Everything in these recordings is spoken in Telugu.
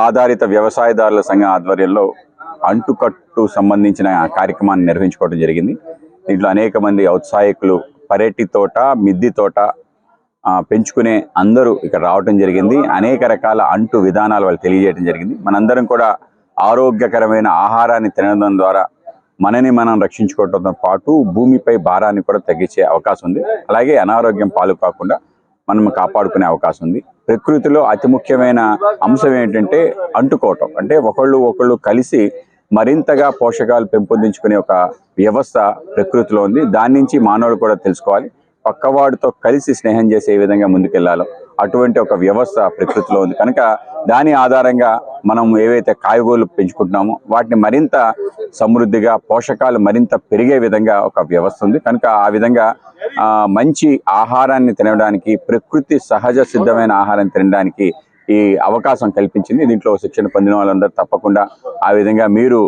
ఆధారిత వ్యవసాయదారుల సంఘం ఆధ్వర్యంలో అంటుకట్టు సంబంధించిన కార్యక్రమాన్ని నిర్వహించుకోవడం జరిగింది. దీంట్లో అనేక మంది ఔత్సాహికులు పరేటి తోట, మిద్ది తోట పెంచుకునే అందరూ ఇక్కడ రావడం జరిగింది. అనేక రకాల అంటు విధానాలు వాళ్ళు తెలియజేయడం జరిగింది. మనందరం కూడా ఆరోగ్యకరమైన ఆహారాన్ని తినడం ద్వారా మనని మనం రక్షించుకోవడంతో పాటు భూమిపై భారాన్ని కూడా తగ్గించే అవకాశం ఉంది. అలాగే అనారోగ్యం పాలు కాకుండా మనం కాపాడుకునే అవకాశం ఉంది. ప్రకృతిలో అతి ముఖ్యమైన అంశం ఏంటంటే అంటుకోవటం. అంటే ఒకళ్ళు కలిసి మరింతగా పోషకాలు పెంపొందించుకునే ఒక వ్యవస్థ ప్రకృతిలో ఉంది. దాని నుంచి మానవులు కూడా తెలుసుకోవాలి. పక్కవాడితో కలిసి స్నేహం చేసే విధంగా ముందుకెళ్లాలో అటువంటి ఒక వ్యవస్థ ప్రకృతిలో ఉంది. కనుక దాని ఆధారంగా మనం ఏవైతే కాయగూరలు పెంచుకుంటున్నామో వాటిని మరింత సమృద్ధిగా పోషకాలు మరింత పెరిగే విధంగా ఒక వ్యవస్థ ఉంది. కనుక ఆ విధంగా మంచి ఆహారాన్ని తినడానికి, ప్రకృతి సహజ సిద్ధమైన ఆహారాన్ని తినడానికి ఈ అవకాశం కల్పించింది. దీంట్లో శిక్షణ పొందిన వాళ్ళందరూ తప్పకుండా ఆ విధంగా మీరు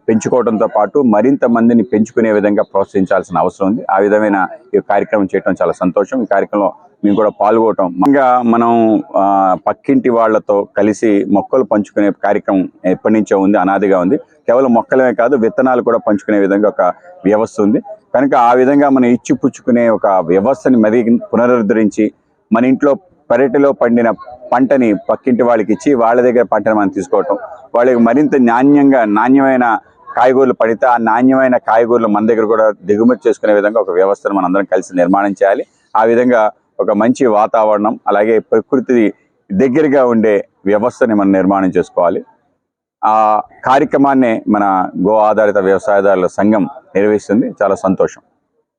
పెంచుకోవడంతో పాటు మరింత మందిని పెంచుకునే విధంగా ప్రోత్సహించాల్సిన అవసరం ఉంది. ఆ విధమైన ఈ కార్యక్రమం చేయడం చాలా సంతోషం. ఈ కార్యక్రమంలో మేము కూడా పాల్గొనడం, ఇంకా మనం పక్కింటి వాళ్లతో కలిసి మొక్కలు పంచుకునే కార్యక్రమం ఎప్పటి నుంచో ఉంది, అనాదిగా ఉంది. కేవలం మొక్కలమే కాదు, విత్తనాలు కూడా పంచుకునే విధంగా ఒక వ్యవస్థ ఉంది. కనుక ఆ విధంగా మనం ఇచ్చిపుచ్చుకునే ఒక వ్యవస్థని మరి పునరుద్ధరించి మన ఇంట్లో పెరటిలో పండిన పంటని పక్కింటి వాళ్ళకి ఇచ్చి వాళ్ళ దగ్గర పంటను మనం తీసుకోవటం, వాళ్ళకి మరింత నాణ్యమైన కాయగూరలు పడితే ఆ నాణ్యమైన కాయగూరలు మన దగ్గర కూడా దిగుమతి చేసుకునే విధంగా ఒక వ్యవస్థను మనందరం కలిసి నిర్మాణం చేయాలి. ఆ విధంగా ఒక మంచి వాతావరణం, అలాగే ప్రకృతి దగ్గరగా ఉండే వ్యవస్థని మనం నిర్మాణం చేసుకోవాలి. ఆ కార్యక్రమాన్ని మన గో ఆధారిత వ్యవసాయదారుల సంఘం నిర్వహిస్తుంది. చాలా సంతోషం.